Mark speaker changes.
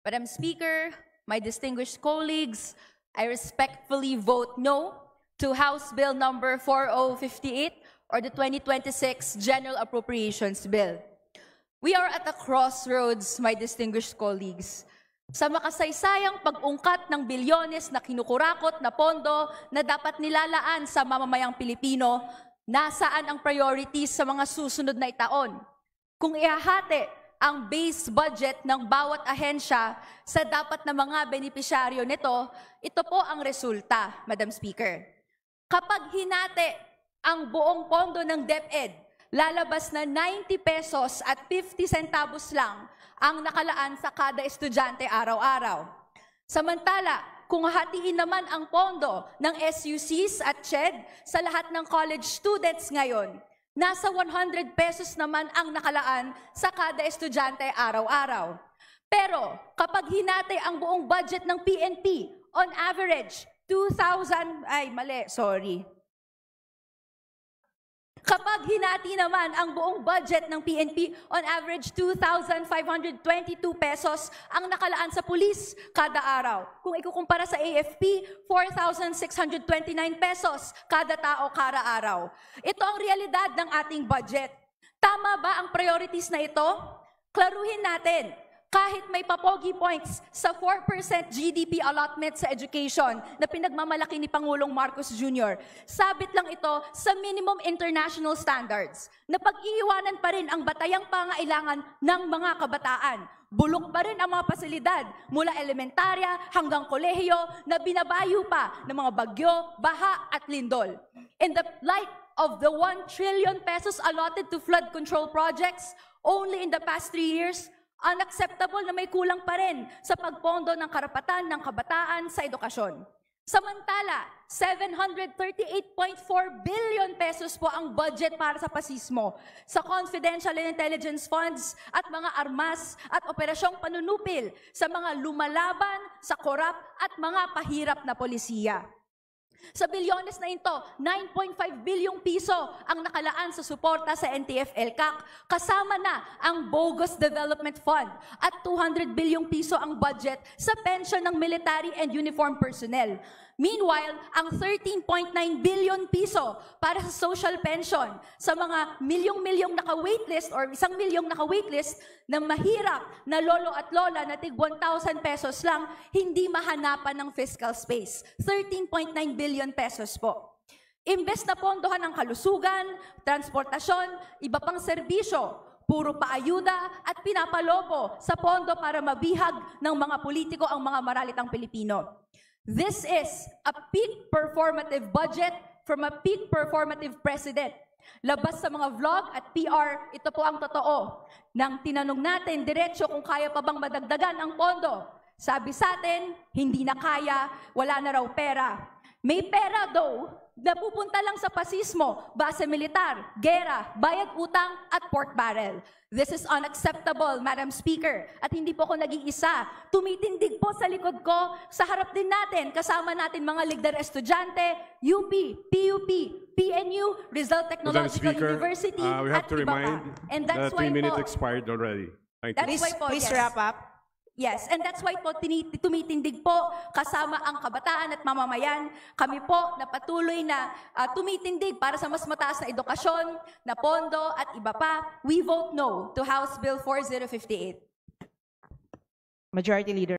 Speaker 1: Madam Speaker, my distinguished colleagues, I respectfully vote no to House Bill number 4058 or the 2026 General Appropriations Bill. We are at a crossroads, my distinguished colleagues. Sa makasaysayang pag-ungkat ng bilyones na kinukurakot na pondo na dapat nilalaan sa mamamayang Pilipino, nasaan ang priorities sa mga susunod na itaon? Kung ihahati ang base budget ng bawat ahensya sa dapat na mga benepisyaryo nito, ito po ang resulta, Madam Speaker. Kapag hinati ang buong pondo ng DepEd, lalabas na 90 pesos at 50 centavos lang ang nakalaan sa kada estudyante araw-araw. Samantala, kung hatiin naman ang pondo ng SUCs at CHED sa lahat ng college students ngayon, nasa 100 pesos naman ang nakalaan sa kada estudyante araw-araw. Pero kapag hinati ang buong budget ng PNP, on average, Kapag hinati naman ang buong budget ng PNP, on average 2,522 pesos ang nakalaan sa pulis kada araw. Kung ikukumpara sa AFP, 4,629 pesos kada tao kada araw. Ito ang realidad ng ating budget. Tama ba ang priorities na ito? Klaruhin natin. Kahit may papogi points sa 4% GDP allotment sa education na pinagmamalaki ni Pangulong Marcos Jr., sabit lang ito sa minimum international standards na pag-iiwanan pa rin ang batayang pangailangan ng mga kabataan. Bulok pa rin ang mga pasilidad mula elementarya hanggang kolehiyo na binabayo pa ng mga bagyo, baha at lindol. In the light of the 1 trillion pesos allotted to flood control projects only in the past 3 years, unacceptable na may kulang pa rin sa pagpondo ng karapatan ng kabataan sa edukasyon. Samantala, 738.4 billion pesos po ang budget para sa pasismo, sa confidential and intelligence funds at mga armas at operasyong panunupil sa mga lumalaban, sa korap at mga pahirap na polisiya. Sa bilyones na ito, 9.5 bilyong piso ang nakalaan sa suporta sa NTF-ELCAC, kasama na ang bogus development fund at 200 bilyong piso ang budget sa pension ng military and uniform personnel. Meanwhile, ang 13.9 billion piso para sa social pension sa mga milyong-milyong naka-waitlist or 1 milyong naka-waitlist na mahirap na lolo at lola na tig 1,000 pesos lang, hindi mahanapan ng fiscal space. 13.9 billion pesos po. Imbes na pondohan ang kalusugan, transportasyon, iba pang serbisyo, puro paayuda at pinapalobo sa pondo para mabihag ng mga politiko ang mga maralitang Pilipino. This is a peak performative budget from a peak performative president. Labas sa mga vlog at PR, ito po ang totoo. Nang tinanong natin diretso kung kaya pa bang madagdagan ang pondo, sabi sa atin, hindi na kaya, wala na raw pera. May pera daw, napupunta lang sa pasismo, base militar, gera, bayad utang at pork barrel. This is unacceptable, Madam Speaker. At hindi po ako nag-iisa. Tumitindig po sa likod ko, sa harap din natin, kasama natin mga ligdar estudyante, UP, PUP, PNU, Rizal Technological University,
Speaker 2: we have
Speaker 1: at
Speaker 2: to
Speaker 1: iba pa.
Speaker 2: remind
Speaker 1: And that's
Speaker 2: that
Speaker 1: why
Speaker 2: 3 minutes
Speaker 1: po,
Speaker 2: expired already. Thank you.
Speaker 1: that's why po,
Speaker 3: Please
Speaker 1: yes.
Speaker 3: wrap up.
Speaker 1: Yes, and that's why po tumitindig po kasama ang kabataan at mamamayan. Kami po na patuloy na tumitindig para sa mas mataas na edukasyon, na pondo at iba pa. We vote no to House Bill 4058.
Speaker 3: Majority Leader.